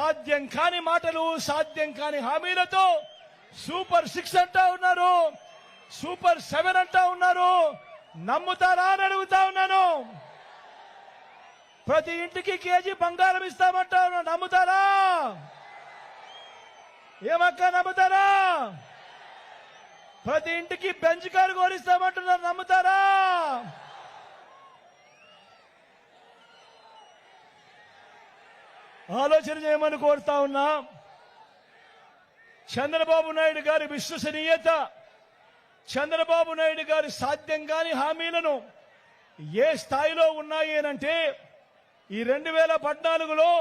సాధ్యం కాని మాటలు, సాధ్యం కాని హామీలతో సూపర్ 6 అంటా ఉన్నారు, సూపర్ 7 అంటా ఉన్నారు. నమ్ముతారా అని అడుగుతా ఉన్నాను. ప్రతి ఇంటికి కేజీ బంగారం ఇస్తామంటా ఉన్నాను. నమ్ముతారా? ఏమక్క నమ్ముతారా? ప్రతి ఇంటికి బెంచ్ కారు కోరిస్తామంటున్నారు. నమ్ముతారా? ఆలోచన చేయమని కోరుతా ఉన్నా. చంద్రబాబు నాయుడు గారి విశ్వసనీయత, చంద్రబాబు నాయుడు గారి సాధ్యం కాని హామీలను ఏ స్థాయిలో ఉన్నాయి అంటే, ఈ 2014లో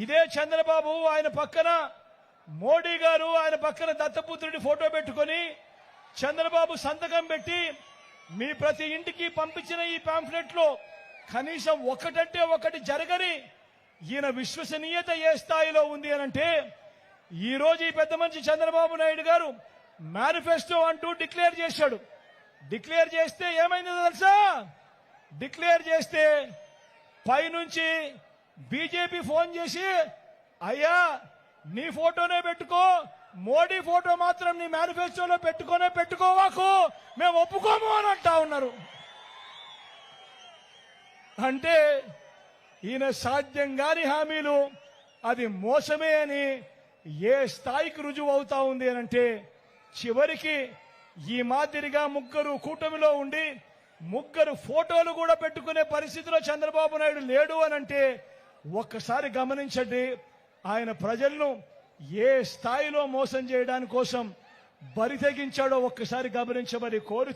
ఇదే చంద్రబాబు ఆయన పక్కన మోడీ గారు, ఆయన పక్కన దత్తపుత్రుడి ఫోటో పెట్టుకొని చంద్రబాబు సంతకం పెట్టి మీ ప్రతి ఇంటికి పంపించిన ఈ పాంఫ్లెట్ లో కనీసం ఒకటంటే ఒకటి జరగని ఈయన విశ్వసనీయత ఏ స్థాయిలో ఉంది అనంటే, ఈ రోజు ఈ పెద్ద మనిషి చంద్రబాబు నాయుడు గారు మేనిఫెస్టో అంటూ డిక్లేర్ చేశాడు. డిక్లేర్ చేస్తే ఏమైందో తెలుసా? డిక్లేర్ చేస్తే పైనుంచి బీజేపీ ఫోన్ చేసి, అయ్యా నీ ఫోటోనే పెట్టుకో, మోడీ ఫోటో మాత్రం నీ మేనిఫెస్టోలో పెట్టుకోవాకు, మేము ఒప్పుకోము అని అంటా ఉన్నారు. అంటే ఈయన సాధ్యం కాని హామీలు అది మోసమే అని ఏ స్థాయికి రుజువు అవుతా ఉంది అనంటే, చివరికి ఈ మాదిరిగా ముగ్గురు కూటమిలో ఉండి ముగ్గురు ఫోటోలు కూడా పెట్టుకునే పరిస్థితిలో చంద్రబాబు నాయుడు లేడు అనంటే ఒక్కసారి గమనించండి ఆయన ప్రజలను ఏ స్థాయిలో మోసం చేయడానికి కోసం బరి తెగించాడో ఒక్కసారి గమనించమని కోరు.